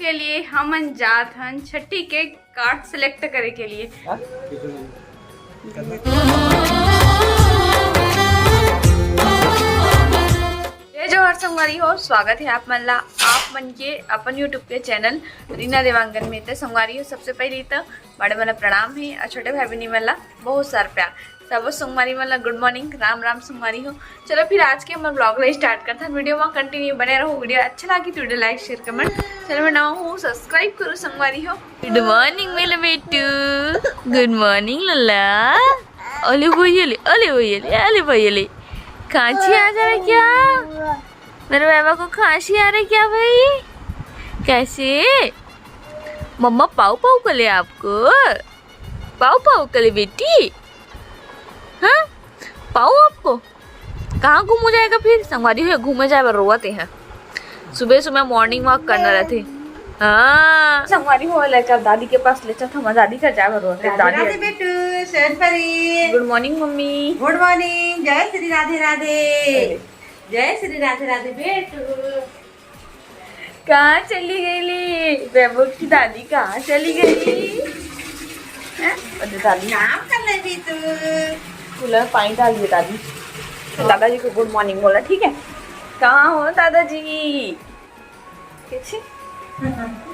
के लिए हमन जात हन छठी के कार्ड सिलेक्ट करे के लिए। जो हर संगवारी हो, स्वागत है आप मन के अपन यूट्यूब के चैनल रीना देवांगन में। तो संगवारी हो, सबसे पहले तो बड़े वाला प्रणाम है और छोटे भाई बहनी वाला बहुत सारा प्यार। सब संगवारी वाला गुड मॉर्निंग, राम राम संगवारी हो। चलो फिर आज के हम ब्लॉग स्टार्ट करते हैं। वीडियो में कंटिन्यू बने रहो। वीडियो अच्छा लगी तो वीडियो लाइक शेयर कमेंट, चलो मैं नवा हूँ सब्सक्राइब करो संगवारी हो। गुड मॉर्निंग मेरे बेटू, गुड मॉर्निंग लल्ला। ओले भैया, ओले भैया, ओले भैया, खांसी आ जा रहा क्या? मेरे बाबा को खांसी आ रही क्या भाई? कैसे? मम्मा पाऊ पाऊ कर ले आपको, पाऊ पाऊ कर ले बेटी। हाँ पाऊ आपको कहाँ घूम जाएगा फिर? संगवारी हो घूमे जाए रोते हैं। सुबह सुबह मॉर्निंग वॉक करना रहते। हाँ संगवारी हो लेकर दादी के पास ले चलता हूँ। दादी का जाए रोते। दादी बेटू शरण परी। Good morning mummy. Good morning. जय श्री राधे राधे, जय श्री राधे राधे बेटू। कहाँ चली गई वैभव की दादी? कहाँ चली गई? दादी नाम कर ले बेटू। कूलर पानी डाल दिए दादी। तो दादाजी को गुड मॉर्निंग बोला, ठीक है। कहाँ हो दादाजी? कैसे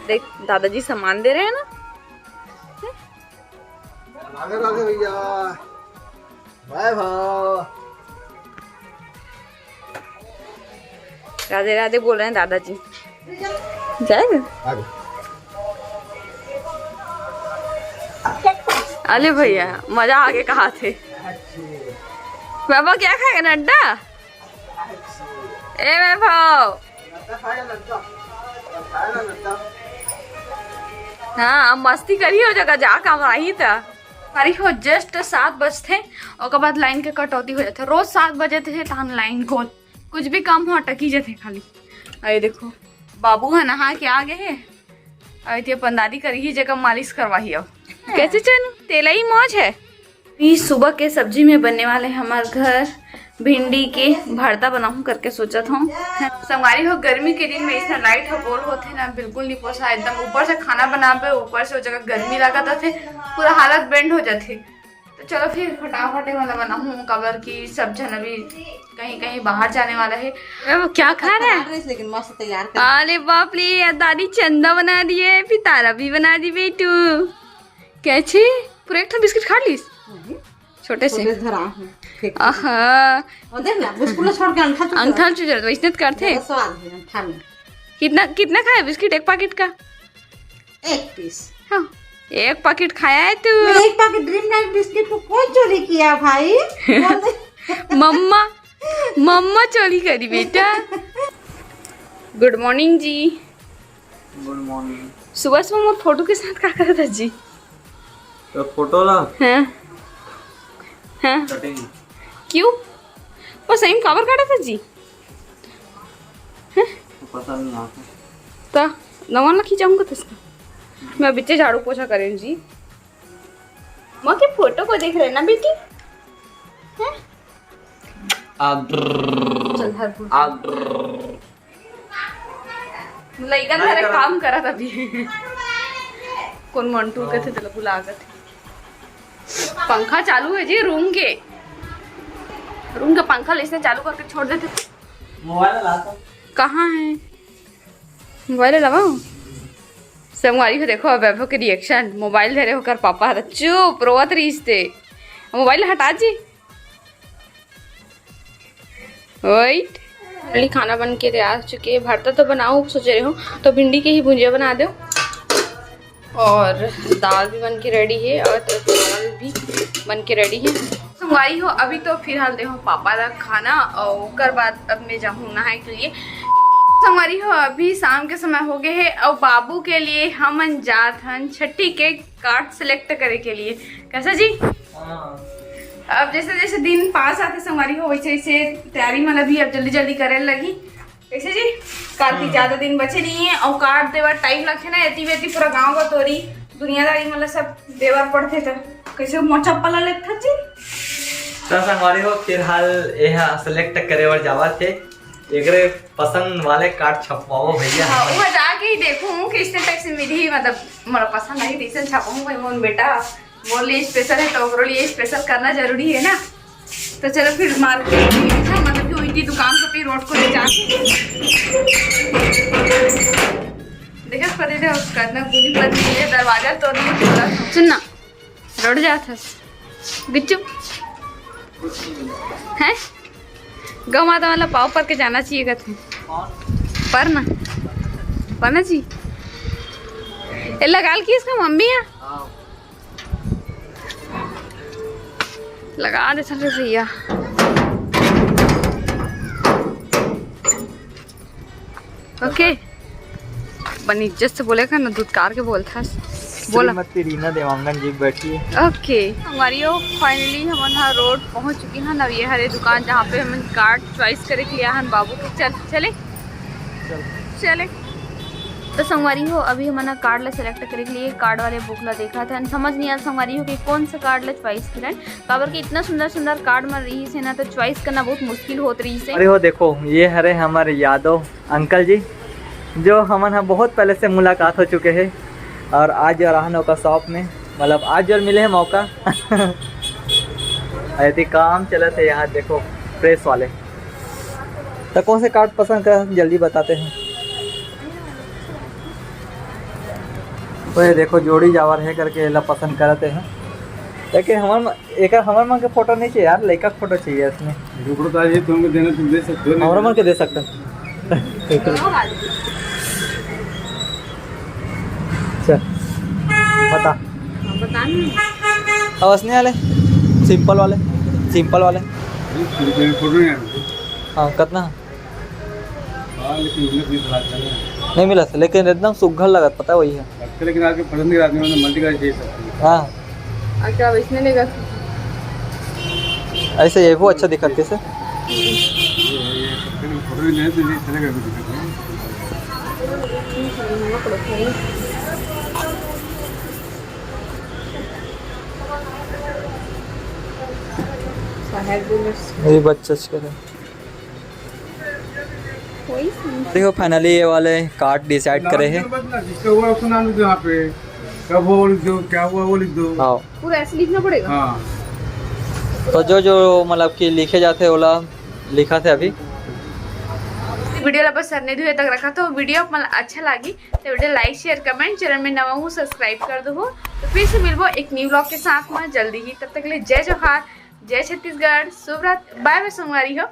देख दादाजी सामान दे रहे हैं ना। राधे राधे भैया, बाय भाव। राधे राधे बोल रहे हैं दादाजी। जाएगा? अरे भैया मजा आगे कहा थे। बाबा क्या खाएगा? नड्डा? ए वैभव, हाँ मस्ती करी हो जगह जा काम रही था। अरे हो जस्ट 7 बजते और बाद लाइन के कटौती हो जाते। रोज 7 बजे थे तहन लाइन को कुछ भी काम हो अटकी जाते खाली। अरे देखो बाबू है नहा के आ गए है। अरे थी अपन दादी करी ही जगह मालिश करवाही। अब कैसे चलू? तेला ही मौज है। सुबह के सब्जी में बनने वाले हमारे घर भिंडी के भरता बनाऊं करके सोचा था। संगवारी हो गर्मी के दिन में इतना लाइट हो बोल होते ना, बिल्कुल नहीं पोसा। एकदम ऊपर से खाना बनाबे, ऊपर से वो जगह गर्मी लगा थे, पूरा हालत बेंड हो जाते। तो चलो फिर फटाफट वाला बनाऊं कबर की। सब जन अभी कहीं कहीं बाहर जाने वाला है। वो क्या खा रहा है? लेकिन मस्त तैयार कर। अरे बाप रे, दादी चंदा बना दिए, फिर तारा भी बना दी बेटू। कैसे पूरा एक बिस्किट खा ली छोटे से? अंगठा चुचर वैसे करते। कितना कितना खाया बिस्किट? एक पैकेट का 1 पीस। हाँ 1 पैकेट खाया है तू? 1 पैकेट ड्रीम नाइट बिस्किट को कौन चोरी किया भाई? मम्मा, मम्मा चोरी करी बेटा। Good morning ji. Good morning. सुबह सुबह मोर फोटो के साथ क्या कर था जी? तो फोटो ला। हाँ हाँ क्यों? वो सही में कवर काटा था जी? पता नहीं आता तो नवा ना खींचाऊंगा तो इसका। मैं बच्चे झाड़ू पोछा करें जी। माँ के फोटो को देख रहे ना बेटी? हैं? चल हर लइका सारे काम करा था भी। कौन मंटू के थे चलो बुला गए थे। पंखा चालू है जी रूम का पंखा इसने चालू करके छोड़ देते। मोबाइल लाता। कहाँ है मोबाइल? लगाओ संगवारी को देखो वैभव के रिएक्शन। मोबाइल धरे होकर पापा चुप रोवत रही। मोबाइल हटा जी। वेट खाना बन के तैयार चुके हैं। भरता तो बनाओ सोच रहे हो तो भिंडी के ही भुंजिया बना दो, और दाल भी बन के रेडी है, और चावल भी बन के रेडी है। संगवारी हो अभी तो फिलहाल देखो पापा का खाना और उसके बाद अब मैं जाऊँ नहाए के लिए। संगवारी हो अभी शाम के समय हो गए है और बाबू के लिए हमन जात हन छठी के कार्ड सिलेक्ट करे के लिए। कैसा जी? अब जैसे जैसे दिन पास आते संगवारी हो वैसे वैसे तैयारी मतलब भी अब जल्दी जल्दी करे लगी। कैसे जी? कार्ड की ज्यादा दिन बचे नहीं है और कार्ड देवर टाइम लगते ना। एती वेती पूरा गाँव का तोरी दुनियादारी मतलब सब देवर पड़ते थे। कैसे मोचा पला लेते था जी? तो संगवारी हो फिलहाल यह सिलेक्ट करे और जावा थे। एकरे पसंद वाले कार्ड छपवाओ भैया। हाँ, वहाँ जाके ही देखूं कि इतने पैसे मिली मतलब मोरा पसंद आई रीसन छापूं भाई मोन बेटा मोर लिए स्पेशल है तो ओकरो लिए स्पेशल करना जरूरी है ना। तो चलो फिर मार्केट मतलब कि उनकी दुकान को फिर रोड को ले जाके देखा पड़े थे उसका इतना पूरी पत्नी है दरवाजा तोड़ने पूरा सुनना रोड जाता बिच्चू है गौ माता वाला पाव पर के जाना चाहिए कहते पर ना पढ़ना चाहिए लगा की इसका मम्मी है लगा दे सर भैया ओके बनी इज्जत से बोलेगा ना दूधकार के बोलता बोला श्रीमती रीना देवांगन जी बैठी है। ओके हमारी फाइनली हम यहाँ रोड पहुँच चुकी हैं नवी हरे दुकान जहाँ पे हम कार्ड चॉइस करे के लिया हन बाबू के चले चले तो संगवारी हो अभी हम कार्ड ला सेलेक्ट करे के लिए कार्ड वाले बुक ला देखा था समझ नहीं आया संगवारी हो कि कौन सा कार्ड ला चॉइस करें काबर कि इतना सुंदर सुंदर कार्ड में रही से ना तो चॉइस करना बहुत मुश्किल होत रही से। अरे हो देखो ये हरे हमारे यादव अंकल जी जो हम बहुत पहले से मुलाकात हो चुके हैं और आज रहनों का शॉप में मतलब आज जो मिले हैं मौका ऐसे काम चले थे यहाँ देखो प्रेस वाले तो कौन से कार्ड पसंद कर जल्दी बताते हैं। तो ये देखो जोड़ी जावर है करके ला पसंद करते हैं लेकिन हमारे मन के फोटो नहीं चाहिए यार लड़का फोटो चाहिए इसमें तुमको देना तुम दे सकते हो हमारे मन के दे सकते हैं। बता हवसने वाले सिंपल वाले फोटो नहीं हाँ कितना नहीं मिला था लेकिन एकदम सुघर लगा पता वही है लेकिन आपके पसंद के आदमी में मल्टी चाहिए सकते हाँ अच्छा इसने लेगा ऐसे ये वो अच्छा दिखा कैसे फोटो नहीं लेने तो चलेगा मेरी बच्चा देखो फाइनली ये वाले कार्ड डिसाइड करे हैं जिसका हुआ उसको नाम लिख दो यहाँ पे कब हुआ वो लिख दो क्या हुआ वो लिख दो हाँ पूरा ऐसे लिखना पड़ेगा। हाँ तो जो मतलब कि लिखे जाते हैं वाला लिखा थे अभी वीडियो ला बस सरने धुए तक रखा तो वीडियो मतलब अच्छा लगी तो video like share comment channel में नवा हूँ सब्सक्राइब कर दो तो फिर से मिलबो एक न्यू ब्लॉग के साथ में जल्दी ही तब तक के लिए जय जोहार जय छत्तीसगढ़ शुभ रात बाय बाय संगवारी हो।